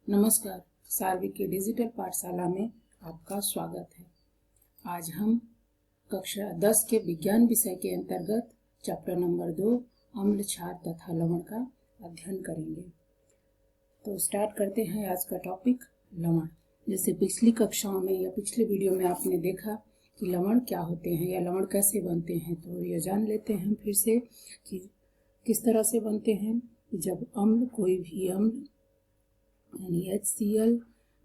नमस्कार। सार्विक की डिजिटल पाठशाला में आपका स्वागत है। आज हम कक्षा 10 के विज्ञान विषय के अंतर्गत चैप्टर नंबर 2 अम्ल, क्षार तथा लवण का अध्ययन करेंगे। तो स्टार्ट करते हैं आज का टॉपिक लवण। जैसे पिछली कक्षाओं में या पिछले वीडियो में आपने देखा कि लवण क्या होते हैं या लवण कैसे बनते हैं, तो ये जान लेते हैं फिर से कि किस तरह से बनते हैं। जब अम्ल, कोई भी अम्ल यानी HCl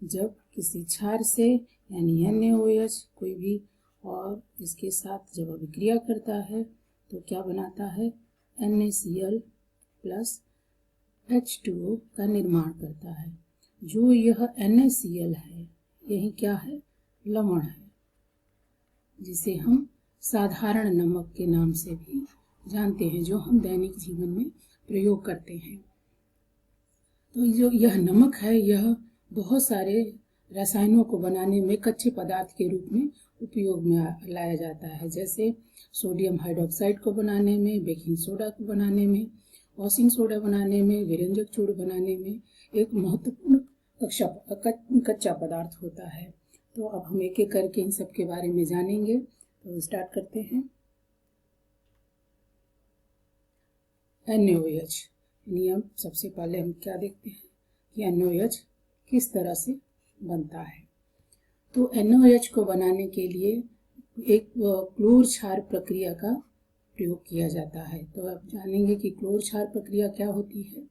जब किसी क्षार से यानी NaOH कोई भी और इसके साथ जब अभिक्रिया करता है तो क्या बनाता है, NaCl प्लस H2O का निर्माण करता है। जो यह NaCl है यही क्या है, लवण है, जिसे हम साधारण नमक के नाम से भी जानते हैं, जो हम दैनिक जीवन में प्रयोग करते हैं। तो जो यह नमक है यह बहुत सारे रसायनों को बनाने में कच्चे पदार्थ के रूप में उपयोग में लाया जाता है। जैसे सोडियम हाइड्रोक्साइड को बनाने में, बेकिंग सोडा को बनाने में, वॉशिंग सोडा बनाने में, विरंजक चूर्ण बनाने में एक महत्वपूर्ण कच्चा पदार्थ होता है। तो अब हम एक एक करके इन सब के बारे में जानेंगे। तो स्टार्ट करते हैं। NaOH नियम, सबसे पहले हम क्या देखते हैं कि NaOH किस तरह से बनता है। तो NaOH को बनाने के लिए एक क्लोर क्षार प्रक्रिया का प्रयोग किया जाता है। तो आप जानेंगे कि क्लोर क्षार प्रक्रिया क्या होती है।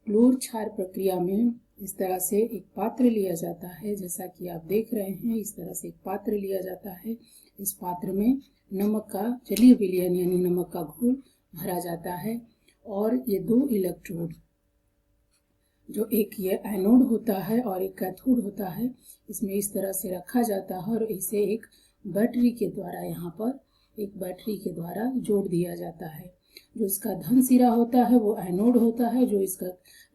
क्लोर क्षार प्रक्रिया में इस तरह से एक पात्र लिया जाता है, जैसा कि आप देख रहे हैं, इस तरह से एक पात्र लिया जाता है। इस पात्र में नमक का जलीय विलयन यानी नमक का घोल भरा जाता है और ये दो इलेक्ट्रोड, जो एक ये एनोड होता है और एक कैथोड होता है, इसमें इस तरह से रखा जाता है और इसे एक बैटरी के द्वारा यहाँ पर एक बैटरी के द्वारा जोड़ दिया जाता है। जो इसका धन सिरा होता है वो एनोड होता है, जो इसका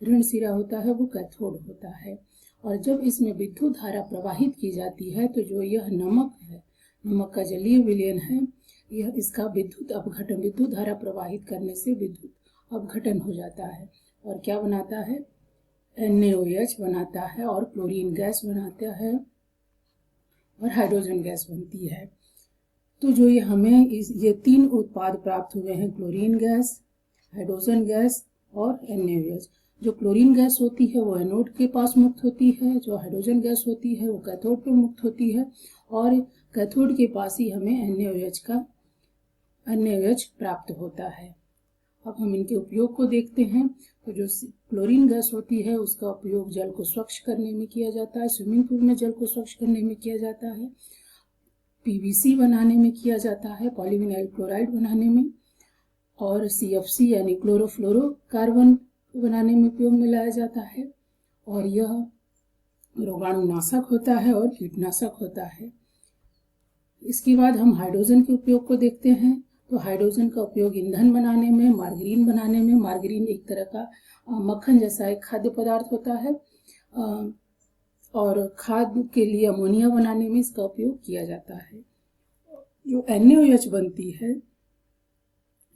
ऋण सिरा होता है वो कैथोड होता है। और जब इसमें विद्युत धारा प्रवाहित की जाती है तो जो यह नमक है, नमक का जलीय विलयन है, यह इसका विद्युत धारा प्रवाहित करने से विद्युत अपघटन हो जाता है और क्या बनाता है, NaOH बनाता है और क्लोरीन गैस बनाता है और हाइड्रोजन गैस बनती है। तो जो ये हमें ये तीन उत्पाद प्राप्त हुए हैं, क्लोरीन गैस, हाइड्रोजन गैस और NaOH। जो क्लोरीन गैस होती है वो एनोड के पास मुक्त होती है, जो हाइड्रोजन गैस होती है वो कैथोड पे मुक्त होती है और कैथोड के पास ही हमें NaOH प्राप्त होता है। अब हम इनके उपयोग को देखते हैं। तो जो क्लोरीन गैस होती है उसका उपयोग जल को स्वच्छ करने में किया जाता है, स्विमिंग पूल में जल को स्वच्छ करने में किया जाता है, PVC बनाने में किया जाता है, पॉलीविनाइल क्लोराइड बनाने में, और CFC यानी क्लोरोफ्लोरोकार्बन बनाने में उपयोग में लाया जाता है। और यह रोगाणुनाशक होता है और कीटनाशक होता है। इसके बाद हम हाइड्रोजन के उपयोग को देखते हैं। तो हाइड्रोजन का उपयोग ईंधन बनाने में, मार्गरीन बनाने में, मार्गरीन एक तरह का मक्खन जैसा एक खाद्य पदार्थ होता है और खाद्य के लिए अमोनिया बनाने में इसका उपयोग किया जाता है। जो NaOH बनती है,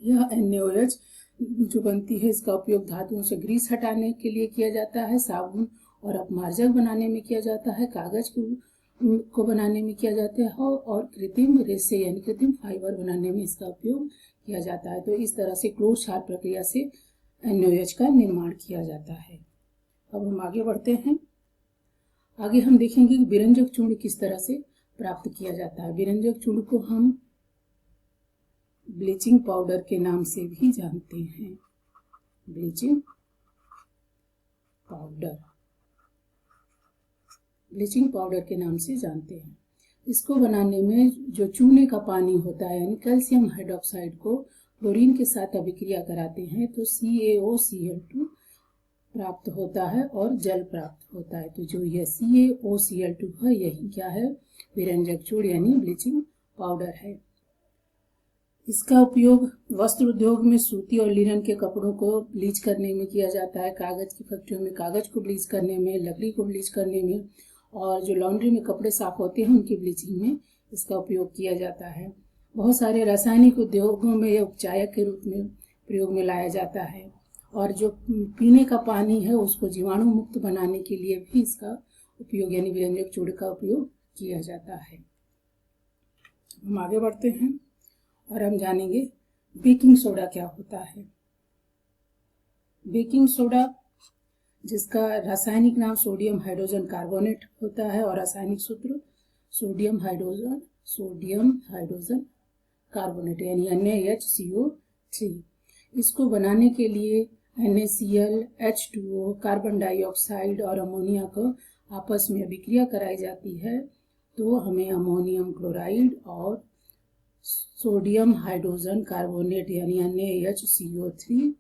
यह NaOH जो बनती है इसका उपयोग धातुओं से ग्रीस हटाने के लिए किया जाता है, साबुन और अपमार्जक बनाने में किया जाता है, कागज को बनाने में किया जाता है और कृत्रिम रेशे यानी कृत्रिम फाइबर बनाने में इसका उपयोग किया जाता है। तो इस तरह से क्लोर क्षार प्रक्रिया से NaOH का निर्माण किया जाता है। अब हम आगे बढ़ते हैं। आगे हम देखेंगे कि विरंजक चूर्ण किस तरह से प्राप्त किया जाता है। विरंजक चूर्ण को हम ब्लीचिंग पाउडर के नाम से भी जानते हैं। ब्लीचिंग पाउडर के नाम से जानते हैं। इसको बनाने में जो चूने का पानी होता है यानी कैल्शियम हाइड्रोक्साइड को क्लोरीन के साथ अभिक्रिया कराते हैं तो CaOCl2 प्राप्त होता है और जल प्राप्त होता है। तो जो यह CaOCl2 है यही क्या है, विरंजक चूर्ण यानी ब्लीचिंग पाउडर है। इसका उपयोग वस्त्र उद्योग में सूती और लिनन के कपड़ों को ब्लीच करने में किया जाता है, कागज की फैक्ट्रियों में कागज को ब्लीच करने में, लकड़ी को ब्लीच करने में, और जो लॉन्ड्री में कपड़े साफ होते हैं उनकी ब्लीचिंग में इसका उपयोग किया जाता है। बहुत सारे रासायनिक उद्योगों में यह उपचायक के रूप में प्रयोग में लाया जाता है और जो पीने का पानी है उसको जीवाणु मुक्त बनाने के लिए भी इसका उपयोग यानी व्यंजक चूर्ण का उपयोग किया जाता है। हम आगे बढ़ते हैं और हम जानेंगे बेकिंग सोडा क्या होता है। बेकिंग सोडा, जिसका रासायनिक नाम सोडियम हाइड्रोजन कार्बोनेट होता है और रासायनिक सूत्र सोडियम हाइड्रोजन कार्बोनेट यानी NaHCO3। इसको बनाने के लिए NaCl, H2O, कार्बन डाइऑक्साइड और अमोनिया को आपस में अभिक्रिया कराई जाती है तो हमें अमोनियम क्लोराइड और सोडियम हाइड्रोजन कार्बोनेट यानी NaHCO3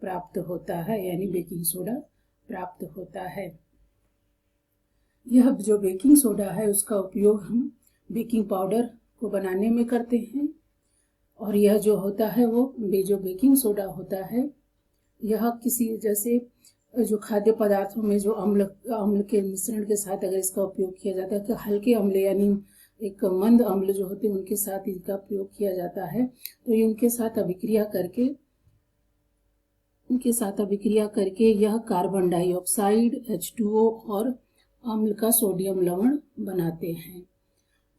प्राप्त होता है, यानी बेकिंग सोडा प्राप्त होता है। यह जो बेकिंग सोडा है उसका उपयोग हम बेकिंग पाउडर को बनाने में करते हैं और यह जो होता है वो जो बेकिंग सोडा होता है यह किसी जैसे जो खाद्य पदार्थों में जो अम्ल के मिश्रण के साथ अगर इसका उपयोग किया जाता है तो हल्के अम्ल यानी एक मंद अम्ल जो होते हैं उनके साथ इसका प्रयोग किया जाता है तो ये उनके साथ अभिक्रिया करके यह कार्बन डाइऑक्साइड, H2O और अम्ल का सोडियम लवण बनाते हैं।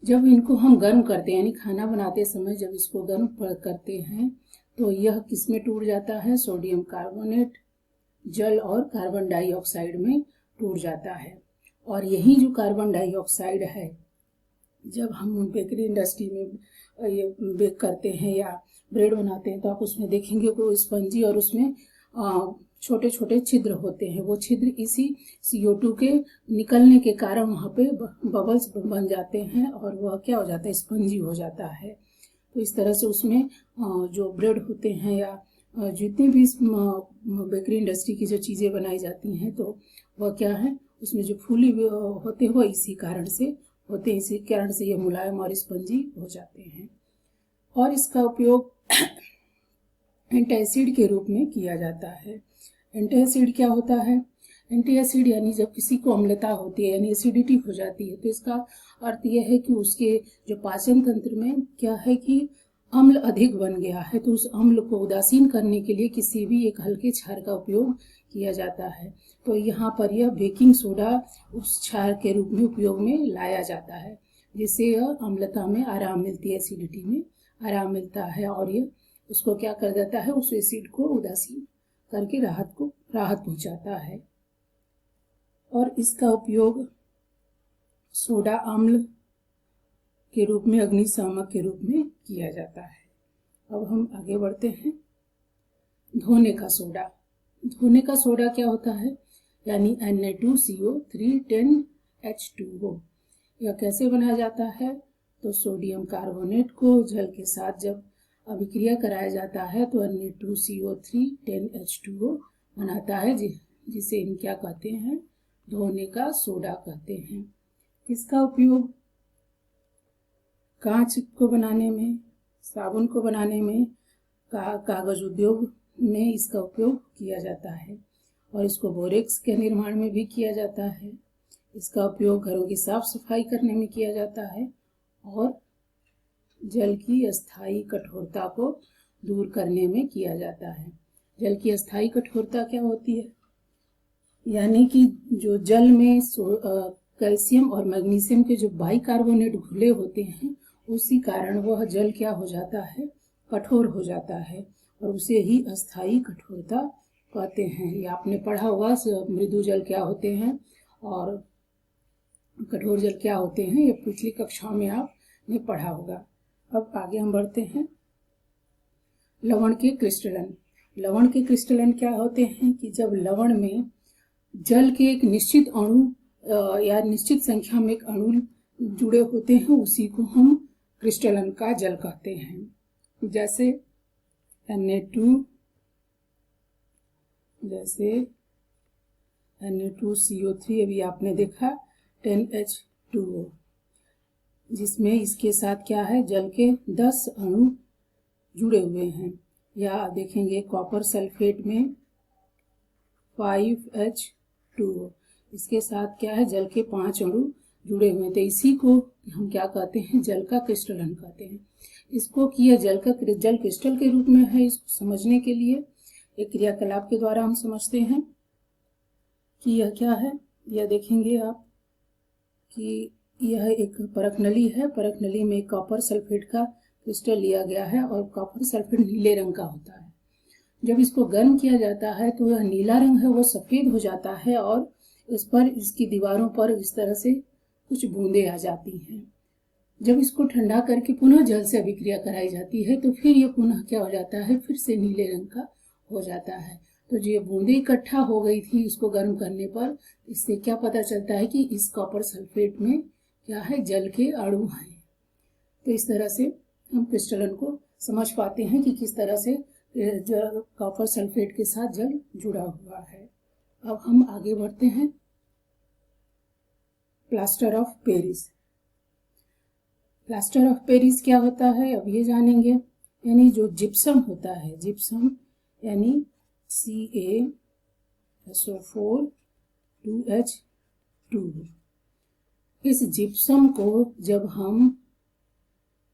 जब इनको हम गर्म करते हैं यानी खाना बनाते समय जब इसको गर्म करते हैं तो यह किसमें टूट जाता है? सोडियम कार्बोनेट, जल और कार्बन डाइऑक्साइड में टूट जाता है। और यही जो कार्बन डाइऑक्साइड है जब हम बेकरी इंडस्ट्री में ये बेक करते हैं या ब्रेड बनाते हैं तो आप उसमें देखेंगे कि स्पंजी और उसमें छोटे छोटे छिद्र होते हैं। वो छिद्र इसी CO2 के निकलने के कारण वहाँ पे बबल्स बन जाते हैं और वह क्या हो जाता है? स्पंजी हो जाता है। तो इस तरह से उसमें जो ब्रेड होते हैं या जितनी भी बेकरी इंडस्ट्री की जो चीज़ें बनाई जाती हैं तो वह क्या है? उसमें जो फूली होते हैं वह इसी कारण से ये मुलायम और स्पंजी हो जाते हैं। और इसका उपयोग एंटासिड के रूप में किया जाता है। एंटासिड क्या होता है? एंटासिड यानी जब किसी को अम्लता होती है यानी एसिडिटी हो जाती है तो इसका अर्थ यह है कि उसके जो पाचन तंत्र में क्या है कि अम्ल अधिक बन गया है तो उस अम्ल को उदासीन करने के लिए किसी भी एक हल्के क्षार का उपयोग किया जाता है। तो यहाँ पर यह बेकिंग सोडा उस क्षार के रूप में उपयोग में लाया जाता है जिससे यह अम्लता में आराम मिलती है, एसिडिटी में आराम मिलता है और यह उसको क्या कर देता है? उस एसिड को उदासीन करके राहत पहुंचाता है। और इसका उपयोग सोडा अम्ल के रूप में, अग्निशामक के रूप में किया जाता है। अब हम आगे बढ़ते हैं। धोने का सोडा। धोने का सोडा क्या होता है? यानी Na2CO3 10H2O। यह कैसे बनाया जाता है? तो सोडियम कार्बोनेट को जल के साथ जब अभिक्रिया कराया जाता है तो Na2CO3 10H2O बनाता है जिसे हम क्या कहते हैं? धोने का सोडा कहते हैं। इसका उपयोग कांच को बनाने में, साबुन को बनाने में, कागज उद्योग में इसका उपयोग किया जाता है और इसको बोरेक्स के निर्माण में भी किया जाता है। इसका उपयोग घरों की साफ सफाई करने में किया जाता है और जल की अस्थायी कठोरता को दूर करने में किया जाता है। जल की अस्थायी कठोरता क्या होती है? यानी कि जो जल में कैल्शियम और मैग्नीशियम के जो बाइकार्बोनेट घुले होते हैं उसी कारण वह जल क्या हो जाता है? कठोर हो जाता है और उसे ही अस्थायी कठोरता कहते हैं। ये आपने पढ़ा होगा मृदु जल क्या होते हैं और कठोर जल क्या होते हैं, ये पिछली कक्षाओं में आपने पढ़ा होगा। अब आगे हम बढ़ते हैं। लवण के क्रिस्टलन। लवण के क्रिस्टलन क्या होते हैं कि जब लवण में जल के एक निश्चित अणु या निश्चित संख्या में एक अणु जुड़े होते हैं उसी को हम क्रिस्टलन का जल कहते हैं। जैसे Na2CO3 अभी आपने देखा 10H2O, जिसमें इसके साथ क्या है? जल के 10 अणु जुड़े हुए हैं। या देखेंगे कॉपर सल्फेट में 5H2O, इसके साथ क्या है? जल के 5 अणु जुड़े हुए हैं। तो इसी को हम क्या कहते हैं? जल का क्रिस्टलन कहते हैं। इसको किया जल क्रिस्टल के रूप में है। इसको समझने के लिए एक क्रियाकलाप के द्वारा हम समझते हैं कि यह क्या है। यह देखेंगे आप कि यह एक परख नली है। परख नली में कॉपर सल्फेट का क्रिस्टल लिया गया है और कॉपर सल्फेट नीले रंग का होता है। जब इसको गर्म किया जाता है तो यह नीला रंग है वो सफ़ेद हो जाता है और इस पर इसकी दीवारों पर इस तरह से कुछ बूंदें आ जाती हैं। जब इसको ठंडा करके पुनः जल से अभिक्रिया कराई जाती है तो फिर ये पुनः क्या हो जाता है, फिर से नीले रंग का हो जाता है। तो जो ये बूंदें इकट्ठा हो गई थी इसको गर्म करने पर, इससे क्या पता चलता है कि इस कॉपर सल्फेट में क्या है, जल के अणु हैं। तो इस तरह से हम क्रिस्टलन को समझ पाते हैं कि किस तरह से कॉपर सल्फेट के साथ जल जुड़ा हुआ है। अब हम आगे बढ़ते हैं। Plaster of Paris. Plaster of Paris क्या होता है अब ये जानेंगे। यानी जो जिप्सम होता है, जिप्सम यानी CaSO4 2H2, इस जिप्सम को जब हम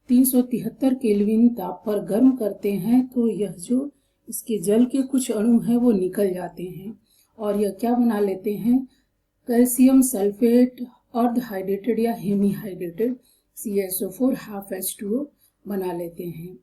373 केल्विन ताप पर गर्म करते हैं तो यह जो इसके जल के कुछ अणु हैं वो निकल जाते हैं और यह क्या बना लेते हैं, कैल्शियम सल्फेट अर्धहाइड्रेटेड या Hemy hydrated CaSO4 half H2O बना लेते हैं।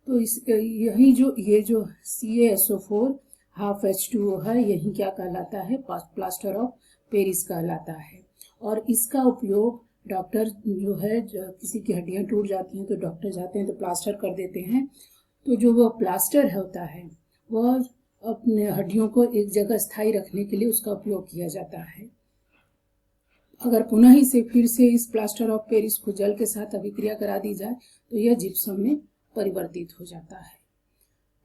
तो यही जो ये जो CaSO4 हाफ H2O है यही क्या कहलाता है, प्लास्टर ऑफ पेरिस कहलाता है। और इसका उपयोग डॉक्टर जो है, किसी की हड्डियां टूट जाती हैं तो डॉक्टर जाते हैं तो प्लास्टर कर देते हैं। तो जो वो प्लास्टर होता है वह अपने हड्डियों को एक जगह स्थायी रखने के लिए उसका उपयोग किया जाता है। अगर पुनः ही से फिर से इस प्लास्टर ऑफ पेरिस को जल के साथ अभिक्रिया करा दी जाए तो यह जिप्सम में परिवर्तित हो जाता है।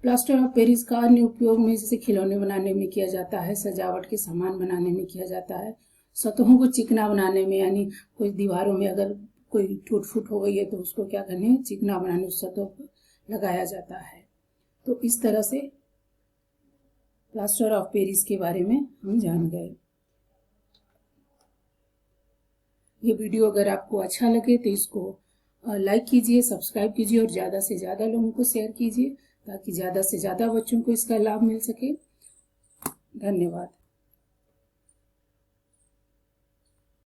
प्लास्टर ऑफ पेरिस का अन्य उपयोग में जैसे खिलौने बनाने में किया जाता है, सजावट के सामान बनाने में किया जाता है, सतहों को चिकना बनाने में, यानी कोई दीवारों में अगर कोई टूट फूट हो गई है तो उसको क्या करने, चिकना बनाने उस सतहों पर लगाया जाता है। तो इस तरह से प्लास्टर ऑफ पेरिस के बारे में हम जान गए। ये वीडियो अगर आपको अच्छा लगे तो इसको लाइक कीजिए, सब्सक्राइब कीजिए और ज़्यादा से ज़्यादा लोगों को शेयर कीजिए ताकि ज़्यादा से ज़्यादा बच्चों को इसका लाभ मिल सके। धन्यवाद।